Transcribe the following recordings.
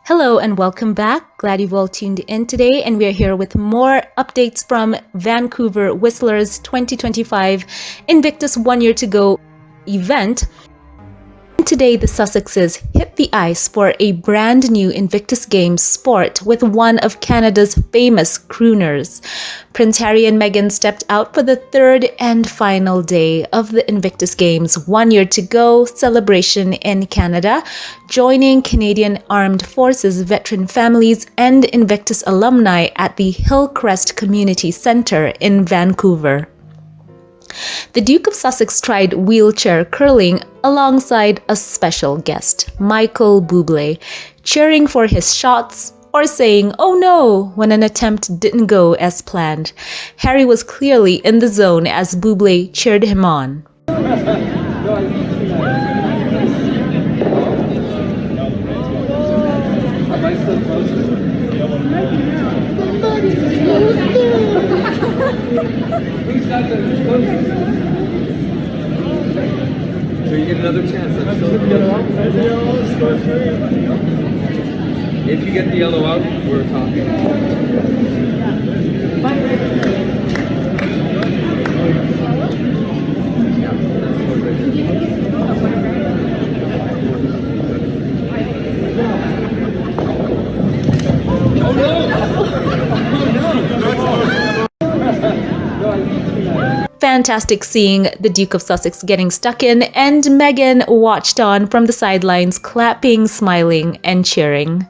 Hello and welcome back. Glad you've all tuned in today, and we're here with more updates from Vancouver Whistlers 2025 Invictus 1 Year to Go event. Today, the Sussexes hit the ice for a brand new Invictus Games sport with one of Canada's famous crooners. Prince Harry and Meghan stepped out for the third and final day of the Invictus Games 1 Year to Go celebration in Canada, joining Canadian Armed Forces veteran families and Invictus alumni at the Hillcrest Community Centre in Vancouver. The Duke of Sussex tried wheelchair curling alongside a special guest, Michael Bublé, cheering for his shots or saying, "Oh no," when an attempt didn't go as planned. Harry was clearly in the zone as Bublé cheered him on. So you get another chance. If you get the yellow out, we're talking. Fantastic seeing the Duke of Sussex getting stuck in, and Meghan watched on from the sidelines, clapping, smiling, and cheering.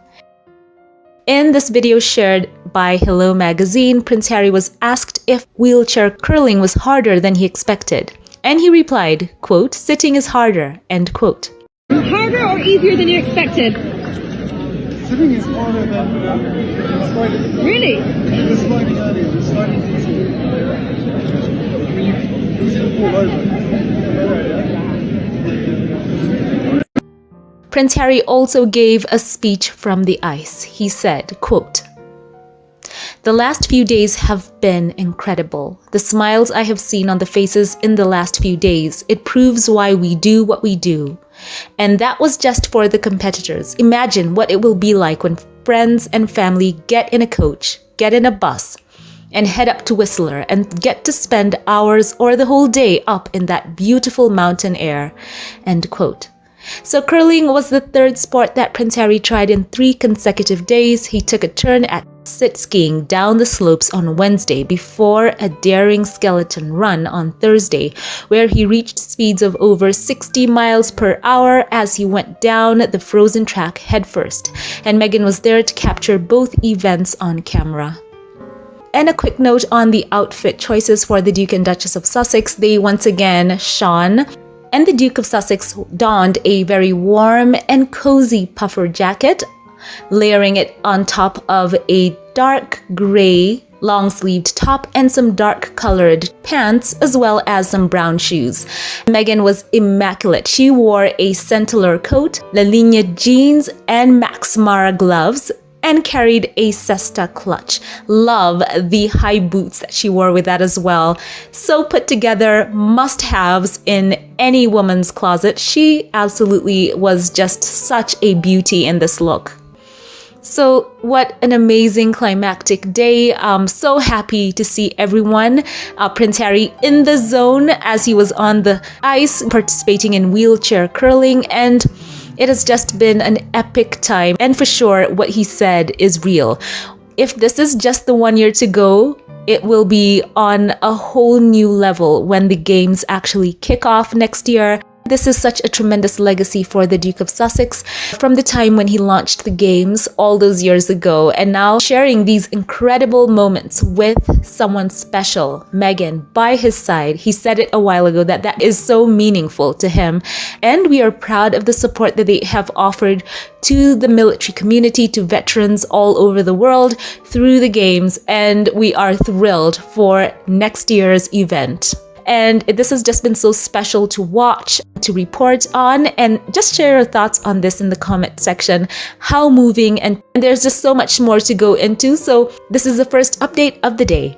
In this video shared by Hello Magazine, Prince Harry was asked if wheelchair curling was harder than he expected. And he replied, quote, "Sitting is harder," end quote. Harder or easier than you expected? Sitting is harder than sliding. Really? The sliding earlier, the sliding is easier. When you fall over. Prince Harry also gave a speech from the ice. He said, quote, "The last few days have been incredible. The smiles I have seen on the faces in the last few days, it proves why we do what we do. And that was just for the competitors. Imagine what it will be like when friends and family get in a coach, get in a bus, and head up to Whistler and get to spend hours or the whole day up in that beautiful mountain air," end quote. So curling was the third sport that Prince Harry tried in 3 consecutive days. He took a turn at sit skiing down the slopes on Wednesday before a daring skeleton run on Thursday, where he reached speeds of over 60 miles per hour as he went down the frozen track headfirst. And Meghan was there to capture both events on camera. And a quick note on the outfit choices for the Duke and Duchess of Sussex. They once again shone. And the Duke of Sussex donned a very warm and cozy puffer jacket, layering it on top of a dark gray long-sleeved top and some dark-colored pants, as well as some brown shoes. Meghan was immaculate. She wore a Centelor coat, La Linea jeans, and Max Mara gloves, and carried a Cesta clutch. Love the high boots that she wore with that as well. So put together, must-haves in any woman's closet. She absolutely was just such a beauty in this look. So what an amazing climactic day. I'm so happy to see everyone. Prince Harry in the zone as he was on the ice participating in wheelchair curling, and it has just been an epic time, and for sure what he said is real. If this is just the 1 year to go, it will be on a whole new level when the games actually kick off next year. This is such a tremendous legacy for the Duke of Sussex from the time when he launched the games all those years ago, and now sharing these incredible moments with someone special, Meghan, by his side. He said it a while ago that that is so meaningful to him, and we are proud of the support that they have offered to the military community, to veterans all over the world through the games, and we are thrilled for next year's event. And this has just been so special to watch, to report on, and just share your thoughts on this in the comment section. How moving, and there's just so much more to go into. So this is the first update of the day.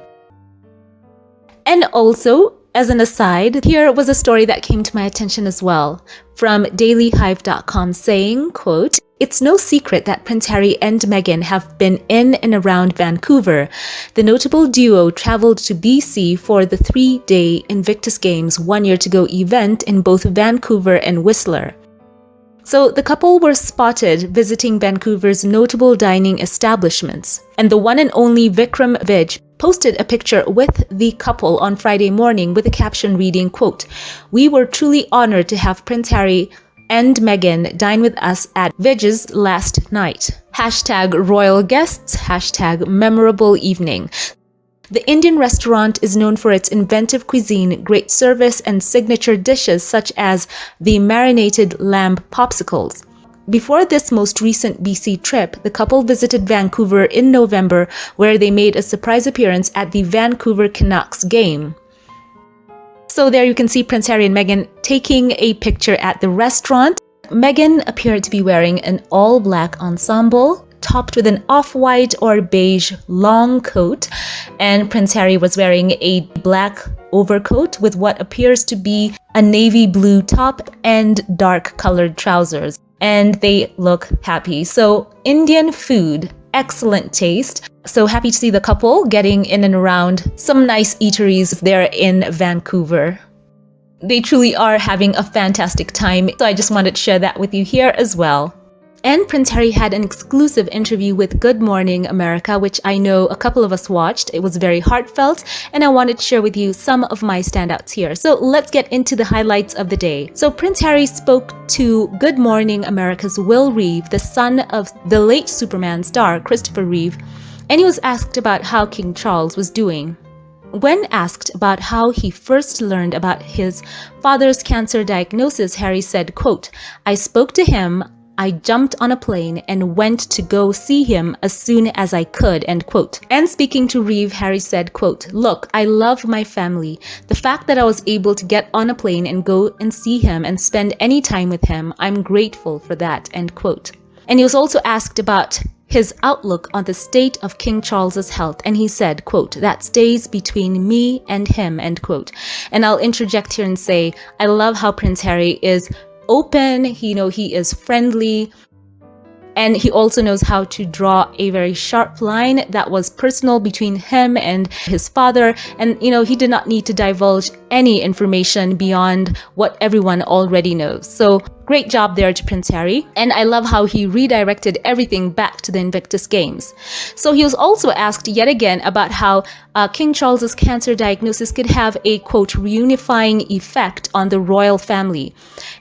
And also, as an aside, here was a story that came to my attention as well from dailyhive.com saying, quote, It's no secret that Prince Harry and Meghan have been in and around Vancouver. The notable duo traveled to BC for the 3-day Invictus Games 1 year to go event in both Vancouver and Whistler. So the couple were spotted visiting Vancouver's notable dining establishments, and the one and only Vikram Vij posted a picture with the couple on Friday morning with a caption reading, quote, "We were truly honored to have Prince Harry and Meghan dine with us at Vij's last night. Hashtag royal guests, hashtag memorable evening." The Indian restaurant is known for its inventive cuisine, great service, and signature dishes such as the marinated lamb popsicles. Before this most recent BC trip, the couple visited Vancouver in November, where they made a surprise appearance at the Vancouver Canucks game. So there you can see Prince Harry and Meghan taking a picture at the restaurant. Meghan appeared to be wearing an all-black ensemble, topped with an off-white or beige long coat, and Prince Harry was wearing a black overcoat with what appears to be a navy blue top and dark colored trousers, and they look happy. So Indian food, excellent taste. So happy to see the couple getting in and around some nice eateries there in Vancouver. They truly are having a fantastic time, so I just wanted to share that with you here as well. And Prince Harry had an exclusive interview with Good Morning America, which I know a couple of us watched. It was very heartfelt, and I wanted to share with you some of my standouts here. So let's get into the highlights of the day. So Prince Harry spoke to Good Morning America's Will Reeve, the son of the late Superman star Christopher Reeve, and he was asked about how King Charles was doing. When asked about how he first learned about his father's cancer diagnosis, Harry said, quote, "I spoke to him. I jumped on a plane and went to go see him as soon as I could," end quote. And speaking to Reeve, Harry said, quote, "Look, I love my family. The fact that I was able to get on a plane and go and see him and spend any time with him, I'm grateful for that," end quote. And he was also asked about his outlook on the state of King Charles's health, and he said, quote, "That stays between me and him," end quote. And I'll interject here and say, I love how Prince Harry is open, he is friendly, and he also knows how to draw a very sharp line that was personal between him and his father. And he did not need to divulge any information beyond what everyone already knows. So great job there to Prince Harry. And I love how he redirected everything back to the Invictus Games. So he was also asked yet again about how King Charles's cancer diagnosis could have a, quote, reunifying effect on the royal family.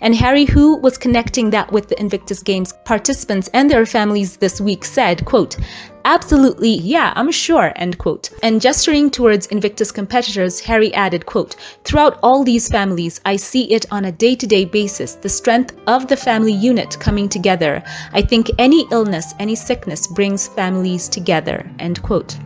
And Harry, who was connecting that with the Invictus Games participants and their families this week, said, quote, "Absolutely, yeah, I'm sure," end quote. And gesturing towards Invictus competitors, Harry added, quote, "Throughout all these families, I see it on a day-to-day basis, the strength of the family unit coming together. I think any illness, any sickness brings families together," end quote.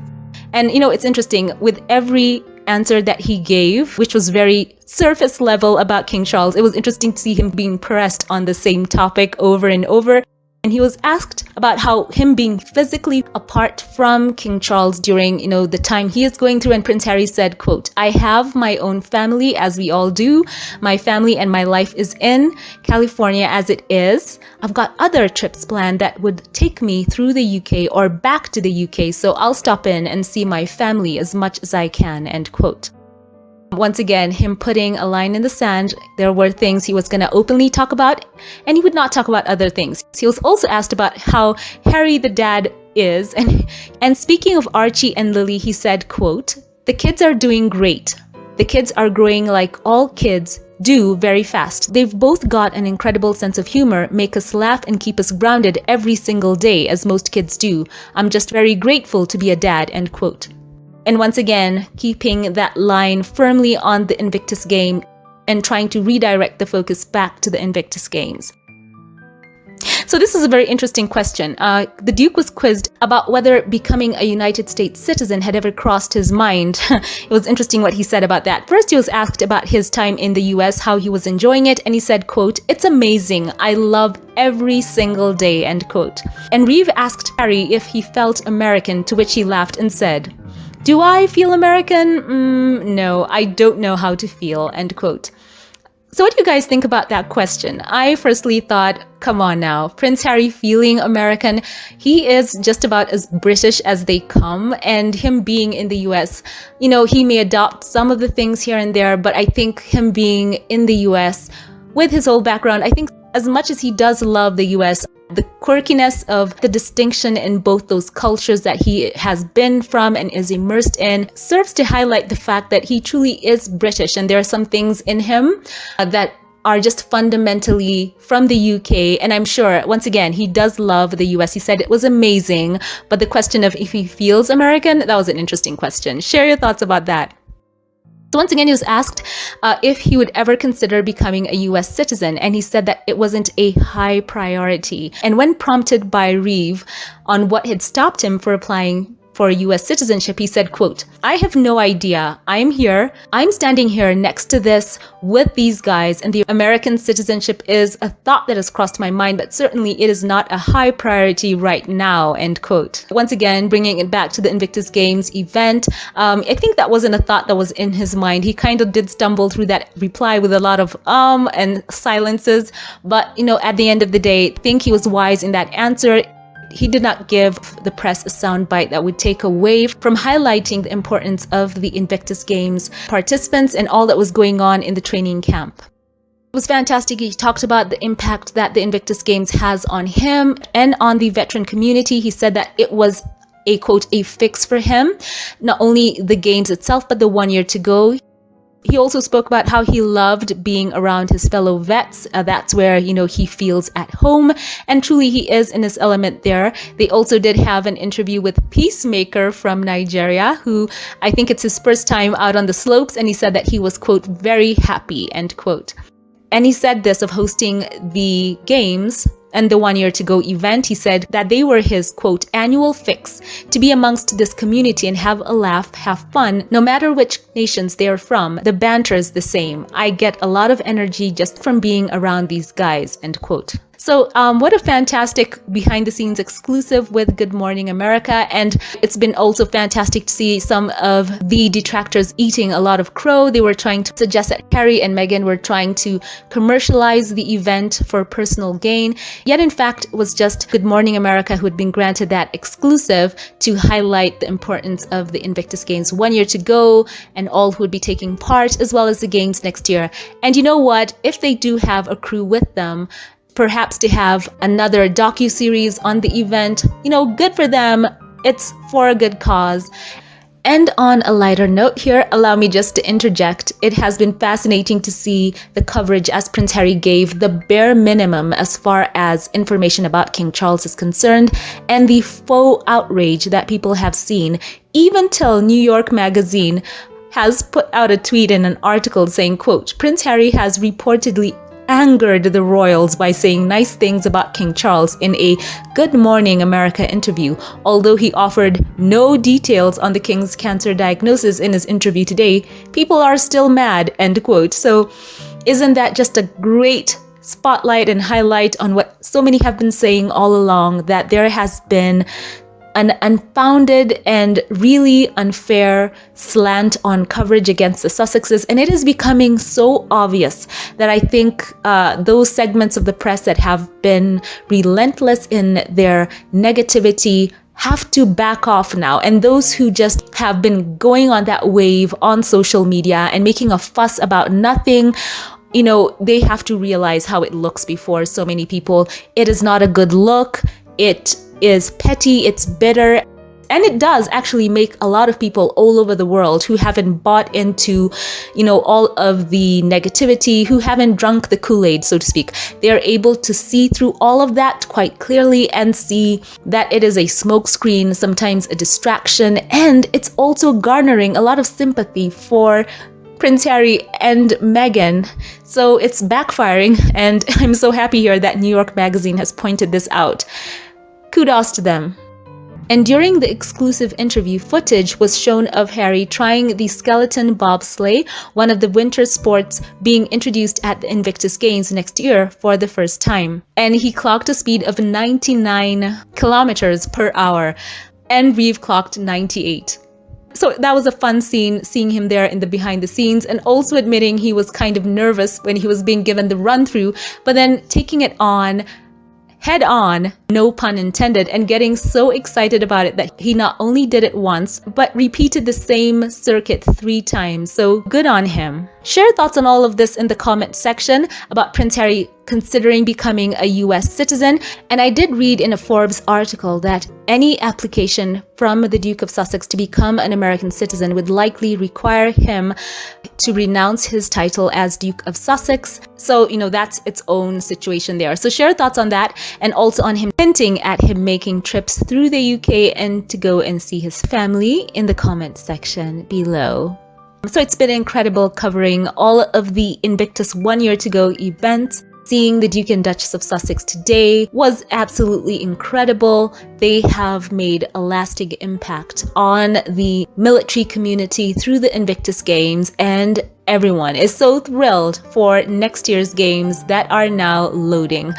And it's interesting, with every answer that he gave, which was very surface level about King Charles, it was interesting to see him being pressed on the same topic over and over. And he was asked about how him being physically apart from King Charles during, the time he is going through, and Prince Harry said, quote, "I have my own family, as we all do. My family and my life is in California as it is. I've got other trips planned that would take me through the UK or back to the UK, so I'll stop in and see my family as much as I can," end quote. Once again, him putting a line in the sand. There were things he was going to openly talk about, and he would not talk about other things. He was also asked about how Harry the dad is, and speaking of Archie and Lily, he said, quote, "The kids are doing great. The kids are growing like all kids do very fast. They've both got an incredible sense of humor, make us laugh and keep us grounded every single day, as most kids do. I'm just very grateful to be a dad," end quote. And once again, keeping that line firmly on the Invictus Game and trying to redirect the focus back to the Invictus Games. So this is a very interesting question. The Duke was quizzed about whether becoming a United States citizen had ever crossed his mind. It was interesting what he said about that. First, he was asked about his time in the US, how he was enjoying it, and he said, quote, "It's amazing. I love every single day," end quote. And Reeve asked Harry if he felt American, to which he laughed and said, "Do I feel American? No, I don't know how to feel," end quote. So what do you guys think about that question? I firstly thought, come on now, Prince Harry feeling American. He is just about as British as they come, and him being in the US, he may adopt some of the things here and there, but I think him being in the US with his whole background, I think as much as he does love the US, the quirkiness of the distinction in both those cultures that he has been from and is immersed in serves to highlight the fact that he truly is British, and there are some things in him that are just fundamentally from the UK. And I'm sure, once again, he does love the US. He said it was amazing, but the question of if he feels American, that was an interesting question. Share your thoughts about that. So once again, he was asked if he would ever consider becoming a US citizen, and he said that it wasn't a high priority. And when prompted by Reeve on what had stopped him for applying for US citizenship, he said, quote, "I have no idea. I'm standing here next to this with these guys, and the American citizenship is a thought that has crossed my mind, but certainly it is not a high priority right now," end quote. Once again, bringing it back to the Invictus Games event, I think that wasn't a thought that was in his mind. He kind of did stumble through that reply with a lot of and silences, but at the end of the day, I think he was wise in that answer. He did not give the press a soundbite that would take away from highlighting the importance of the Invictus Games participants and all that was going on in the training camp. It was fantastic. He talked about the impact that the Invictus Games has on him and on the veteran community. He said that it was a, quote, a fix for him, not only the games itself, but the 1 year to go. He also spoke about how he loved being around his fellow vets. That's where, he feels at home, and truly he is in his element there. They also did have an interview with Peacemaker from Nigeria, who I think it's his first time out on the slopes, and he said that he was, quote, very happy, end quote. And he said this of hosting the games and the 1 year to go event. He said that they were his, quote, annual fix to be amongst this community and have a laugh, have fun, no matter which nations they are from. The banter is the same. I get a lot of energy just from being around these guys, end quote. So what a fantastic behind the scenes exclusive with Good Morning America. And it's been also fantastic to see some of the detractors eating a lot of crow. They were trying to suggest that Harry and Meghan were trying to commercialize the event for personal gain. Yet in fact, it was just Good Morning America who had been granted that exclusive to highlight the importance of the Invictus Games 1 year to go and all who would be taking part, as well as the games next year. And you know what? If they do have a crew with them, perhaps to have another docu-series on the event, good for them. It's for a good cause. And on a lighter note here, allow me just to interject. It has been fascinating to see the coverage as Prince Harry gave the bare minimum as far as information about King Charles is concerned, and the faux outrage that people have seen, even till New York Magazine has put out a tweet and an article saying, quote, "Prince Harry has reportedly angered the royals by saying nice things about King Charles in a Good Morning America interview, although he offered no details on the king's cancer diagnosis in his interview today. People are still mad," end quote. So isn't that just a great spotlight and highlight on what so many have been saying all along, that there has been an unfounded and really unfair slant on coverage against the Sussexes, and it is becoming so obvious that I think those segments of the press that have been relentless in their negativity have to back off now. And those who just have been going on that wave on social media and making a fuss about nothing, they have to realize how it looks before so many people. It is not a good look. It is petty, it's bitter, and it does actually make a lot of people all over the world who haven't bought into, all of the negativity, who haven't drunk the Kool-Aid, so to speak. They're able to see through all of that quite clearly and see that it is a smokescreen, sometimes a distraction, and it's also garnering a lot of sympathy for Prince Harry and Meghan. So it's backfiring, and I'm so happy here that New York Magazine has pointed this out. Kudos to them. And during the exclusive interview, footage was shown of Harry trying the skeleton bobsleigh, one of the winter sports being introduced at the Invictus Games next year for the first time. And he clocked a speed of 99 kilometers per hour, and Reeve clocked 98. So that was a fun scene, seeing him there in the behind the scenes, and also admitting he was kind of nervous when he was being given the run through, but then taking it on head on, no pun intended, and getting so excited about it that he not only did it once, but repeated the same circuit 3 times. So good on him. Share thoughts on all of this in the comment section about Prince Harry considering becoming a US citizen. And I did read in a Forbes article that any application from the Duke of Sussex to become an American citizen would likely require him to renounce his title as Duke of Sussex. So, that's its own situation there. So share thoughts on that, and also on him hinting at him making trips through the UK and to go and see his family in the comment section below. So it's been incredible covering all of the Invictus 1 Year to Go event. Seeing the Duke and Duchess of Sussex today was absolutely incredible. They have made a lasting impact on the military community through the Invictus Games, and everyone is so thrilled for next year's games that are now loading.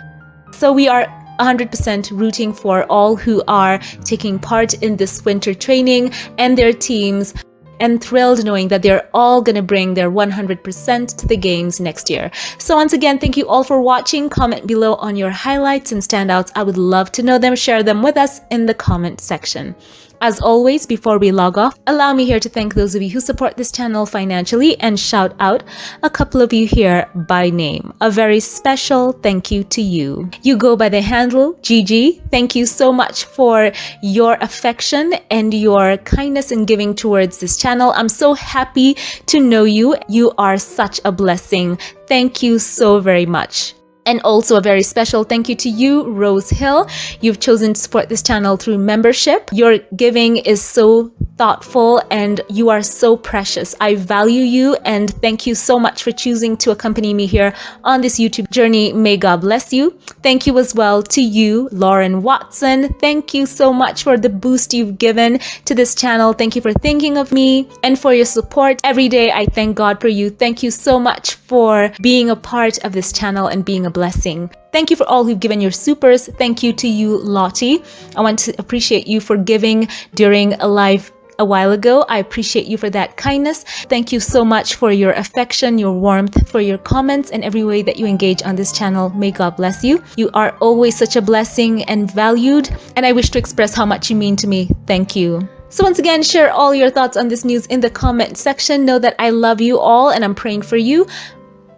So we are 100% rooting for all who are taking part in this winter training and their teams, and thrilled knowing that they're all going to bring their 100% to the games next year. So once again, thank you all for watching. Comment below on your highlights and standouts. I would love to know them. Share them with us in the comment section. As always, before we log off, allow me here to thank those of you who support this channel financially and shout out a couple of you here by name. A very special thank you to you. You go by the handle Gigi. Thank you so much for your affection and your kindness in giving towards this channel. I'm so happy to know you. You are such a blessing. Thank you so very much. And also a very special thank you to you, Rose Hill. You've chosen to support this channel through membership. Your giving is so thoughtful and you are so precious. I value you, and thank you so much for choosing to accompany me here on this YouTube journey. May God bless you. Thank you as well to you, Lauren Watson. Thank you so much for the boost you've given to this channel. Thank you for thinking of me and for your support. Every day I thank God for you. Thank you so much for being a part of this channel and being a blessing. Thank you for all who've given your supers. Thank you to you, Lottie. I want to appreciate you for giving during a live a while ago. I appreciate you for that kindness. Thank you so much for your affection, your warmth, for your comments, and every way that you engage on this channel. May God bless you. You are always such a blessing and valued, and I wish to express how much you mean to me. Thank you. So once again, share all your thoughts on this news in the comment section. Know that I love you all and I'm praying for you.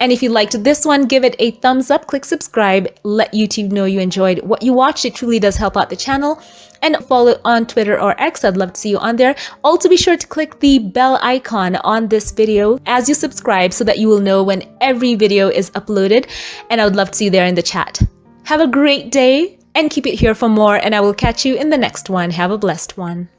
And if you liked this one, give it a thumbs up, click subscribe, let YouTube know you enjoyed what you watched. It truly does help out the channel. And follow on Twitter or X. I'd love to see you on there. Also be sure to click the bell icon on this video as you subscribe so that you will know when every video is uploaded. And I would love to see you there in the chat. Have a great day and keep it here for more, and I will catch you in the next one. Have a blessed one.